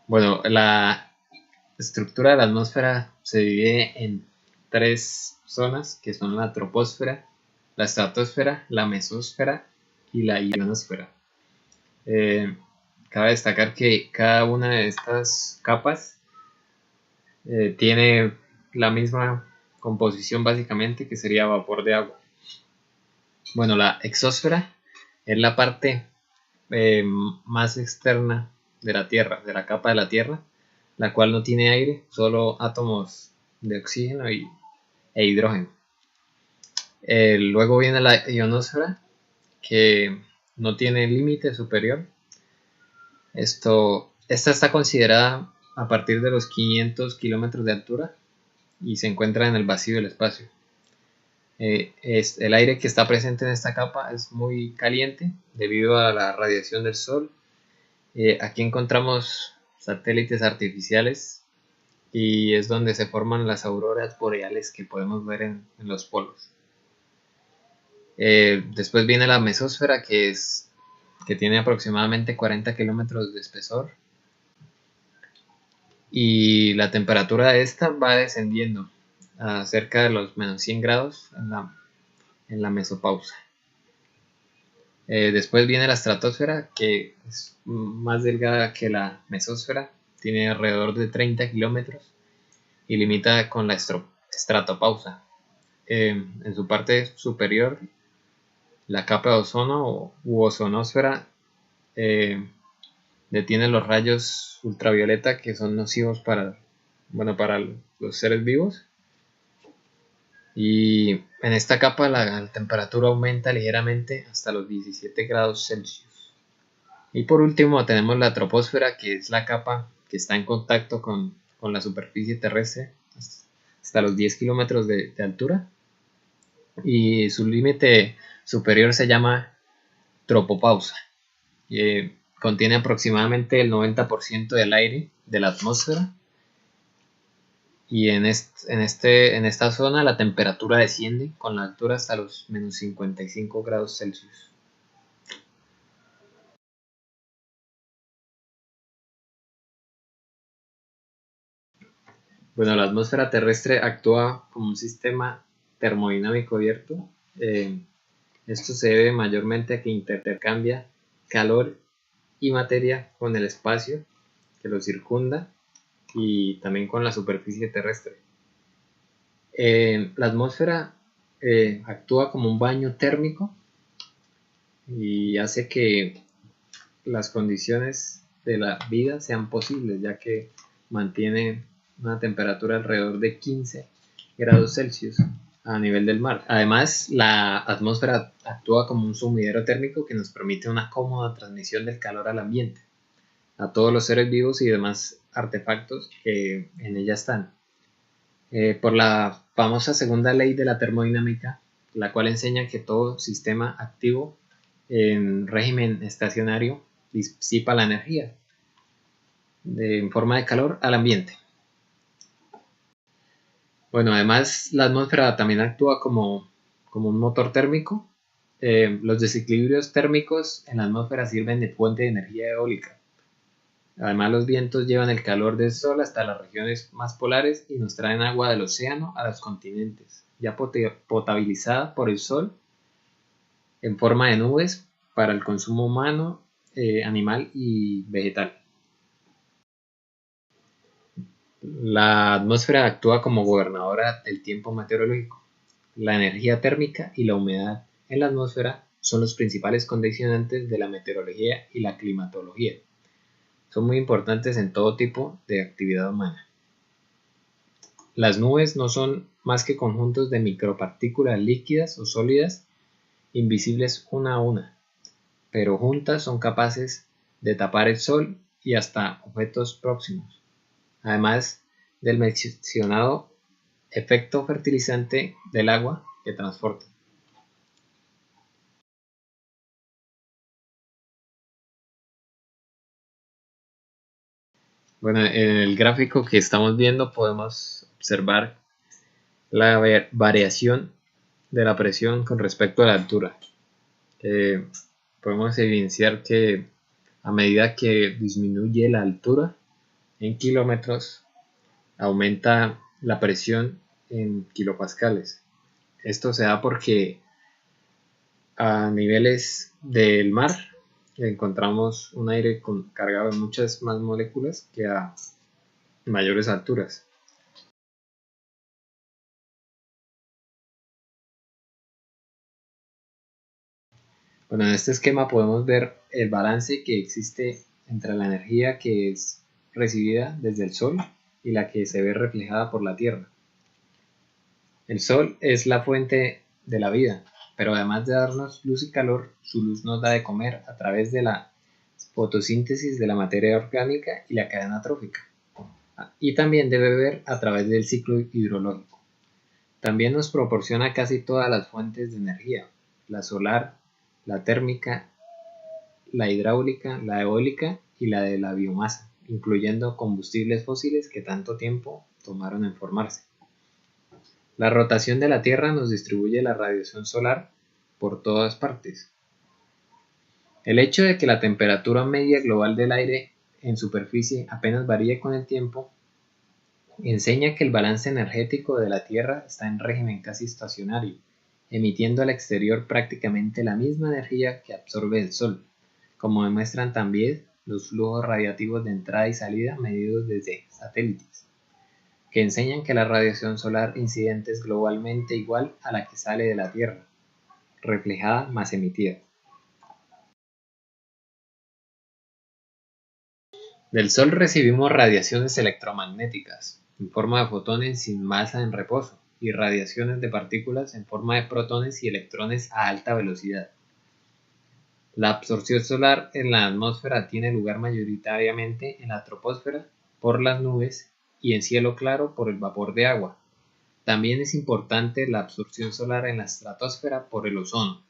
Bueno, la estructura de la atmósfera se divide en tres zonas que son la troposfera, la estratosfera, la mesósfera y la ionosfera. Eh, Cabe destacar que cada una de estas capas tiene la misma composición básicamente, que sería vapor de agua. Bueno, la exósfera es la parte más externa de la Tierra, de la capa de la Tierra, la cual no tiene aire, solo átomos de oxígeno e hidrógeno. Luego viene la ionosfera, que no tiene límite superior. Esta está considerada a partir de los 500 kilómetros de altura y se encuentra en el vacío del espacio. El aire que está presente en esta capa es muy caliente debido a la radiación del Sol. Aquí encontramos satélites artificiales y es donde se forman las auroras boreales que podemos ver en los polos. Después viene la mesósfera, que tiene aproximadamente 40 kilómetros de espesor, y la temperatura de esta va descendiendo a cerca de los menos 100 grados en la mesopausa. Después viene la estratosfera, que es más delgada que la mesósfera, tiene alrededor de 30 kilómetros y limita con la estratopausa. En su parte superior, la capa de ozono u ozonosfera detiene los rayos ultravioleta que son nocivos para los seres vivos. Y en esta capa la temperatura aumenta ligeramente hasta los 17 grados Celsius. Y por último tenemos la troposfera, que es la capa que está en contacto con la superficie terrestre hasta los 10 kilómetros de altura. Y su límite superior se llama tropopausa. Contiene aproximadamente el 90% del aire de la atmósfera. Y en esta zona la temperatura desciende con la altura hasta los menos 55 grados Celsius. Bueno, la atmósfera terrestre actúa como un sistema termodinámico abierto. Esto se debe mayormente a que intercambia calor y materia con el espacio que lo circunda y también con la superficie terrestre. La atmósfera actúa como un baño térmico y hace que las condiciones de la vida sean posibles, ya que mantiene una temperatura alrededor de 15 grados Celsius a nivel del mar. Además, la atmósfera actúa como un sumidero térmico que nos permite una cómoda transmisión del calor al ambiente, a todos los seres vivos y demás artefactos que en ella están. Por la famosa segunda ley de la termodinámica, la cual enseña que todo sistema activo en régimen estacionario disipa la energía en forma de calor al ambiente. Bueno, además la atmósfera también actúa como un motor térmico. Los desequilibrios térmicos en la atmósfera sirven de fuente de energía eólica. Además, los vientos llevan el calor del sol hasta las regiones más polares y nos traen agua del océano a los continentes, ya potabilizada por el sol en forma de nubes para el consumo humano, animal y vegetal. La atmósfera actúa como gobernadora del tiempo meteorológico. La energía térmica y la humedad en la atmósfera son los principales condicionantes de la meteorología y la climatología. Son muy importantes en todo tipo de actividad humana. Las nubes no son más que conjuntos de micropartículas líquidas o sólidas, invisibles una a una, pero juntas son capaces de tapar el sol y hasta objetos próximos, además del mencionado efecto fertilizante del agua que transporta. Bueno, en el gráfico que estamos viendo podemos observar la variación de la presión con respecto a la altura. Podemos evidenciar que a medida que disminuye la altura, en kilómetros, aumenta la presión en kilopascales. Esto se da porque a niveles del mar encontramos un aire cargado de muchas más moléculas que a mayores alturas. Bueno, en este esquema podemos ver el balance que existe entre la energía que es recibida desde el Sol y la que se ve reflejada por la Tierra. El Sol es la fuente de la vida, pero además de darnos luz y calor, su luz nos da de comer a través de la fotosíntesis de la materia orgánica y la cadena trófica, y también de beber a través del ciclo hidrológico. También nos proporciona casi todas las fuentes de energía: la solar, la térmica, la hidráulica, la eólica y la de la biomasa, incluyendo combustibles fósiles que tanto tiempo tomaron en formarse. La rotación de la Tierra nos distribuye la radiación solar por todas partes. El hecho de que la temperatura media global del aire en superficie apenas varíe con el tiempo enseña que el balance energético de la Tierra está en régimen casi estacionario, emitiendo al exterior prácticamente la misma energía que absorbe el Sol, como demuestran también los flujos radiativos de entrada y salida medidos desde satélites, que enseñan que la radiación solar incidente es globalmente igual a la que sale de la Tierra, reflejada más emitida. Del Sol recibimos radiaciones electromagnéticas en forma de fotones sin masa en reposo y radiaciones de partículas en forma de protones y electrones a alta velocidad. La absorción solar en la atmósfera tiene lugar mayoritariamente en la troposfera por las nubes y en cielo claro por el vapor de agua. También es importante la absorción solar en la estratosfera por el ozono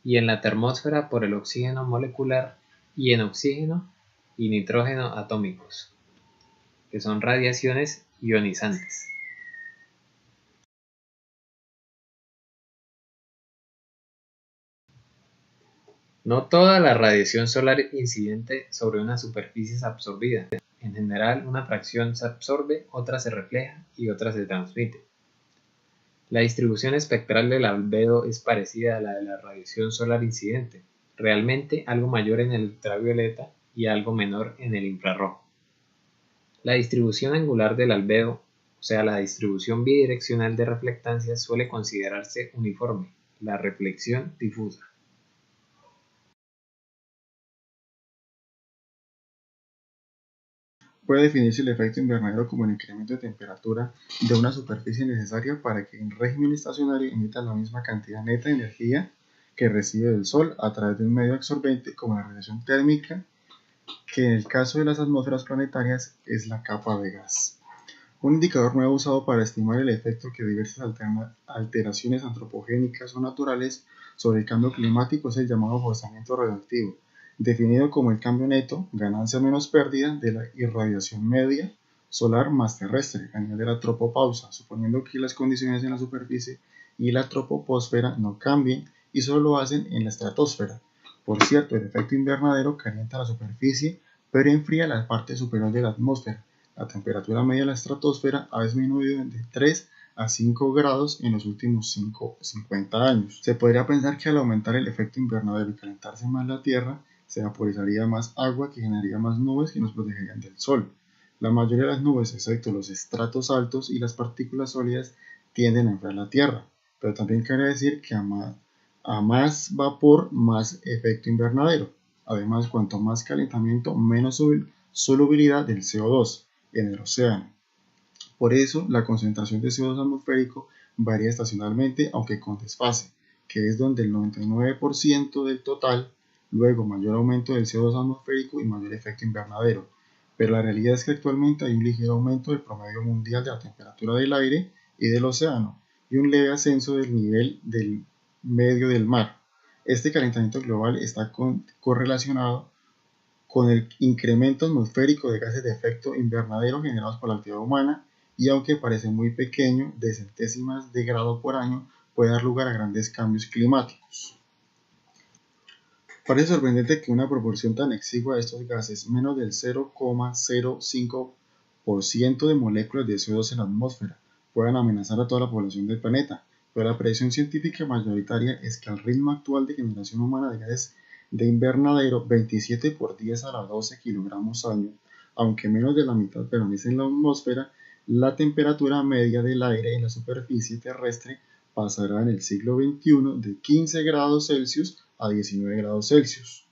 y en la termósfera por el oxígeno molecular y en oxígeno y nitrógeno atómicos, que son radiaciones ionizantes. No toda la radiación solar incidente sobre una superficie es absorbida. En general, una fracción se absorbe, otra se refleja y otra se transmite. La distribución espectral del albedo es parecida a la de la radiación solar incidente, realmente algo mayor en el ultravioleta y algo menor en el infrarrojo. La distribución angular del albedo, o sea, la distribución bidireccional de reflectancia, suele considerarse uniforme, la reflexión difusa. Puede definirse el efecto invernadero como el incremento de temperatura de una superficie necesaria para que en régimen estacionario emita la misma cantidad neta de energía que recibe del Sol a través de un medio absorbente como la radiación térmica, que en el caso de las atmósferas planetarias es la capa de gas. Un indicador nuevo usado para estimar el efecto que diversas alteraciones antropogénicas o naturales sobre el cambio climático es el llamado forzamiento radioactivo, definido como el cambio neto, ganancia menos pérdida, de la irradiación media solar más terrestre a nivel de la tropopausa, suponiendo que las condiciones en la superficie y la tropoposfera no cambien y solo lo hacen en la estratosfera. Por cierto, el efecto invernadero calienta la superficie, pero enfría la parte superior de la atmósfera. La temperatura media de la estratosfera ha disminuido de 3 a 5 grados en los últimos 50 años. Se podría pensar que al aumentar el efecto invernadero y calentarse más la Tierra, se vaporizaría más agua que generaría más nubes que nos protegerían del sol. La mayoría de las nubes, excepto los estratos altos y las partículas sólidas, tienden a enfriar la Tierra, pero también quiere decir que a más vapor, más efecto invernadero. Además, cuanto más calentamiento, menos solubilidad del CO2 en el océano. Por eso, la concentración de CO2 atmosférico varía estacionalmente, aunque con desfase, que es donde el 99% del total, luego mayor aumento del CO2 atmosférico y mayor efecto invernadero. Pero la realidad es que actualmente hay un ligero aumento del promedio mundial de la temperatura del aire y del océano, y un leve ascenso del nivel del medio del mar. Este calentamiento global está correlacionado con el incremento atmosférico de gases de efecto invernadero generados por la actividad humana, y aunque parece muy pequeño, de centésimas de grado por año, puede dar lugar a grandes cambios climáticos. Parece sorprendente que una proporción tan exigua de estos gases, menos del 0,05% de moléculas de CO2 en la atmósfera, puedan amenazar a toda la población del planeta, pero la predicción científica mayoritaria es que al ritmo actual de generación humana de gases de invernadero, 27 por 10 a la 12 kilogramos año, aunque menos de la mitad permanece en la atmósfera, la temperatura media del aire en la superficie terrestre pasará en el siglo XXI de 15 grados Celsius a 19 grados Celsius.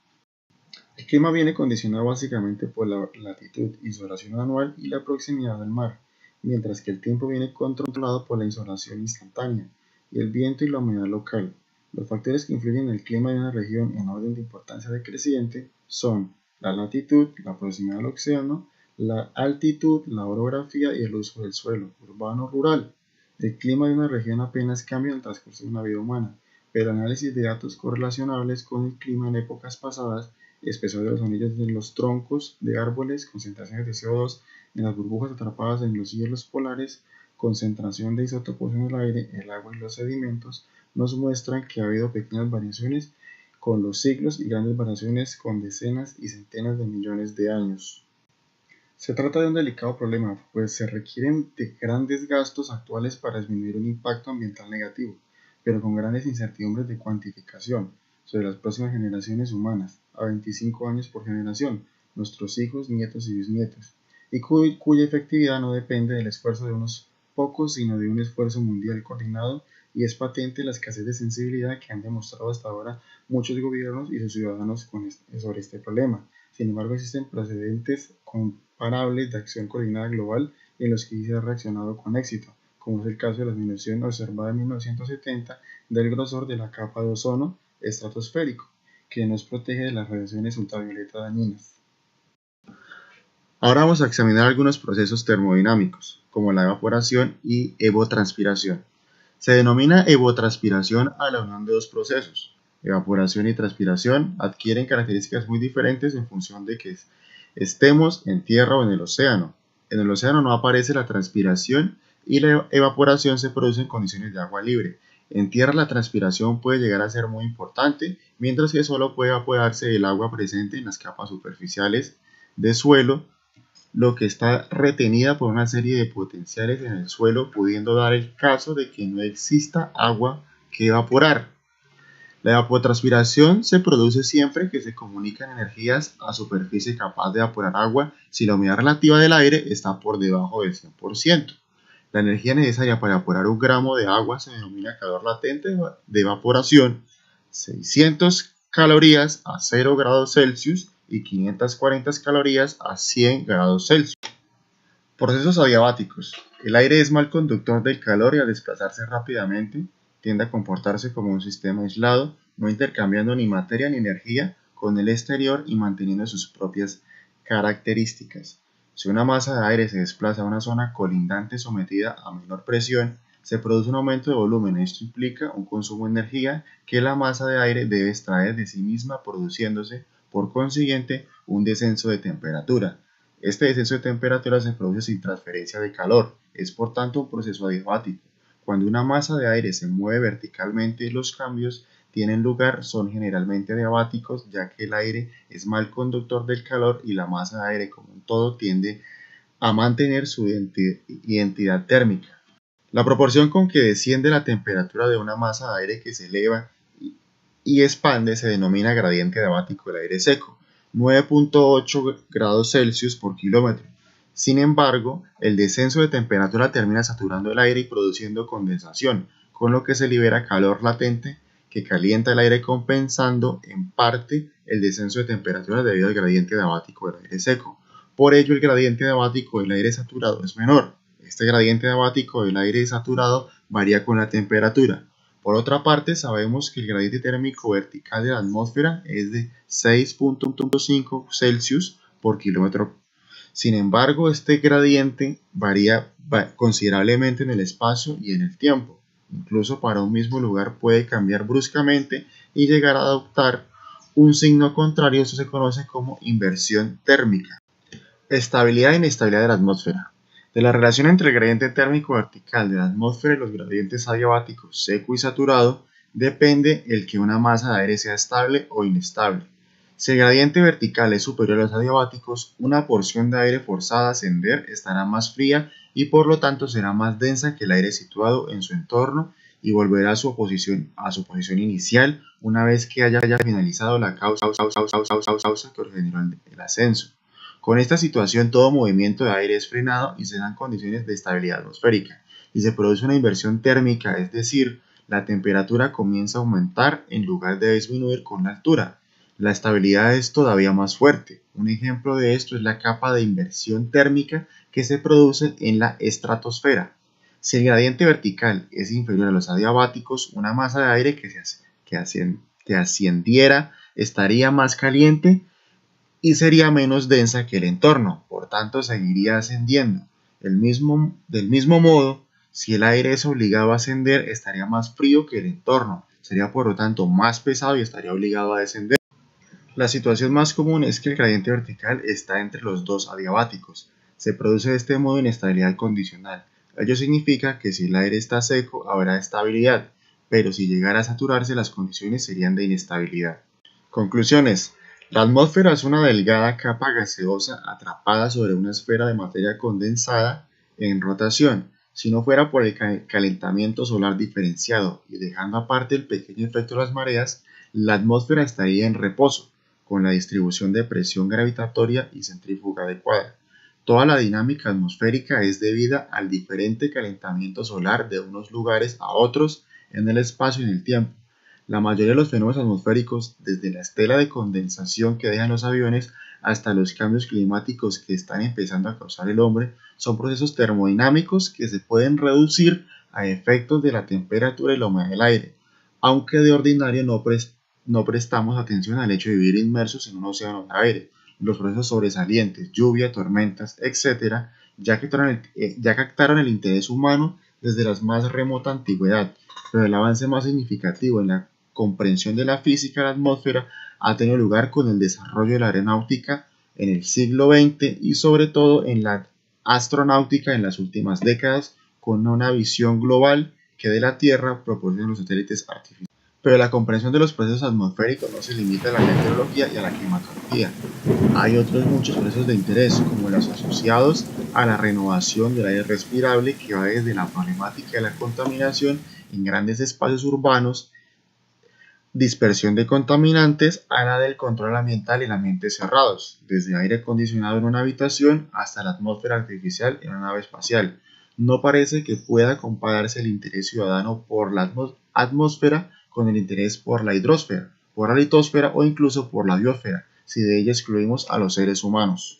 El clima viene condicionado básicamente por la latitud, insolación anual y la proximidad al mar, mientras que el tiempo viene controlado por la insolación instantánea y el viento y la humedad local. Los factores que influyen en el clima de una región en orden de importancia decreciente son la latitud, la proximidad al océano, la altitud, la orografía y el uso del suelo, urbano o rural. El clima de una región apenas cambia en el transcurso de una vida humana, pero el análisis de datos correlacionables con el clima en épocas pasadas, espesor de los anillos en los troncos de árboles, concentraciones de CO2 en las burbujas atrapadas en los hielos polares, concentración de isótopos en el aire, el agua y los sedimentos, nos muestran que ha habido pequeñas variaciones con los siglos y grandes variaciones con decenas y centenas de millones de años. Se trata de un delicado problema, pues se requieren de grandes gastos actuales para disminuir un impacto ambiental negativo, pero con grandes incertidumbres de cuantificación sobre las próximas generaciones humanas, a 25 años por generación, nuestros hijos, nietos y bisnietos, y cuya efectividad no depende del esfuerzo de unos pocos, sino de un esfuerzo mundial coordinado, y es patente la escasez de sensibilidad que han demostrado hasta ahora muchos gobiernos y sus ciudadanos sobre este problema. Sin embargo, existen precedentes comparables de acción coordinada global en los que sí se ha reaccionado con éxito, como es el caso de la disminución observada en 1970 del grosor de la capa de ozono estratosférico, que nos protege de las radiaciones ultravioleta dañinas. Ahora vamos a examinar algunos procesos termodinámicos, como la evaporación y evotranspiración. Se denomina evotranspiración a la unión de dos procesos. Evaporación y transpiración adquieren características muy diferentes en función de que estemos en tierra o en el océano. En el océano no aparece la transpiración y la evaporación se produce en condiciones de agua libre. En tierra la transpiración puede llegar a ser muy importante, mientras que solo puede evaporarse el agua presente en las capas superficiales de suelo, lo que está retenida por una serie de potenciales en el suelo, pudiendo dar el caso de que no exista agua que evaporar. La evapotranspiración se produce siempre que se comunican energías a superficie capaz de evaporar agua si la humedad relativa del aire está por debajo del 100%. La energía necesaria para evaporar un gramo de agua se denomina calor latente de evaporación, 600 calorías a 0 grados Celsius y 540 calorías a 100 grados Celsius. Procesos adiabáticos. El aire es mal conductor del calor y al desplazarse rápidamente tiende a comportarse como un sistema aislado, no intercambiando ni materia ni energía con el exterior y manteniendo sus propias características. Si una masa de aire se desplaza a una zona colindante sometida a menor presión, se produce un aumento de volumen. Esto implica un consumo de energía que la masa de aire debe extraer de sí misma, produciéndose, por consiguiente, un descenso de temperatura. Este descenso de temperatura se produce sin transferencia de calor, es por tanto un proceso adiabático. Cuando una masa de aire se mueve verticalmente, los cambios tienen lugar son generalmente adiabáticos, ya que el aire es mal conductor del calor y la masa de aire como un todo tiende a mantener su identidad térmica. La proporción con que desciende la temperatura de una masa de aire que se eleva y expande se denomina gradiente adiabático del aire seco, 9.8 grados Celsius por kilómetro. Sin embargo, el descenso de temperatura termina saturando el aire y produciendo condensación, con lo que se libera calor latente que calienta el aire, compensando en parte el descenso de temperatura debido al gradiente adiabático del aire seco. Por ello, el gradiente adiabático del aire saturado es menor. Este gradiente adiabático del aire saturado varía con la temperatura. Por otra parte, sabemos que el gradiente térmico vertical de la atmósfera es de 6.5 Celsius por kilómetro. Sin embargo, este gradiente varía considerablemente en el espacio y en el tiempo. Incluso para un mismo lugar puede cambiar bruscamente y llegar a adoptar un signo contrario. Esto se conoce como inversión térmica. Estabilidad e inestabilidad de la atmósfera. De la relación entre el gradiente térmico vertical de la atmósfera y los gradientes adiabáticos seco y saturado, depende el que una masa de aire sea estable o inestable. Si el gradiente vertical es superior a los adiabáticos, una porción de aire forzada a ascender estará más fría y por lo tanto será más densa que el aire situado en su entorno y volverá a su posición inicial una vez que haya finalizado la causa que originó el ascenso. Con esta situación, todo movimiento de aire es frenado y se dan condiciones de estabilidad atmosférica y se produce una inversión térmica, es decir, la temperatura comienza a aumentar en lugar de disminuir con la altura. La estabilidad es todavía más fuerte. Un ejemplo de esto es la capa de inversión térmica que se produce en la estratosfera. Si el gradiente vertical es inferior a los adiabáticos, una masa de aire que ascendiera estaría más caliente y sería menos densa que el entorno, por tanto seguiría ascendiendo. Del mismo modo, si el aire es obligado a ascender, estaría más frío que el entorno, sería por lo tanto más pesado y estaría obligado a descender. La situación más común es que el gradiente vertical está entre los dos adiabáticos. Se produce de este modo inestabilidad condicional. Ello significa que si el aire está seco habrá estabilidad, pero si llegara a saturarse las condiciones serían de inestabilidad. Conclusiones. La atmósfera es una delgada capa gaseosa atrapada sobre una esfera de materia condensada en rotación. Si no fuera por el calentamiento solar diferenciado y dejando aparte el pequeño efecto de las mareas, la atmósfera estaría en reposo, con la distribución de presión gravitatoria y centrífuga adecuada. Toda la dinámica atmosférica es debida al diferente calentamiento solar de unos lugares a otros en el espacio y en el tiempo. La mayoría de los fenómenos atmosféricos, desde la estela de condensación que dejan los aviones hasta los cambios climáticos que están empezando a causar el hombre, son procesos termodinámicos que se pueden reducir a efectos de la temperatura y la humedad del aire, aunque de ordinario no prestamos atención al hecho de vivir inmersos en un océano de aire. Los procesos sobresalientes, lluvia, tormentas, etc., ya captaron el interés humano desde la más remota antigüedad, pero el avance más significativo en la comprensión de la física de la atmósfera ha tenido lugar con el desarrollo de la aeronáutica en el siglo XX y sobre todo en la astronáutica en las últimas décadas, con una visión global que de la Tierra proporcionan los satélites artificiales. Pero la comprensión de los procesos atmosféricos no se limita a la meteorología y a la climatología. Hay otros muchos procesos de interés, como los asociados a la renovación del aire respirable, que va desde la problemática de la contaminación en grandes espacios urbanos, dispersión de contaminantes, a la del control ambiental en ambientes cerrados, desde aire acondicionado en una habitación hasta la atmósfera artificial en una nave espacial. No parece que pueda compararse el interés ciudadano por la atmósfera con el interés por la hidrosfera, por la litosfera o incluso por la biosfera, si de ella excluimos a los seres humanos.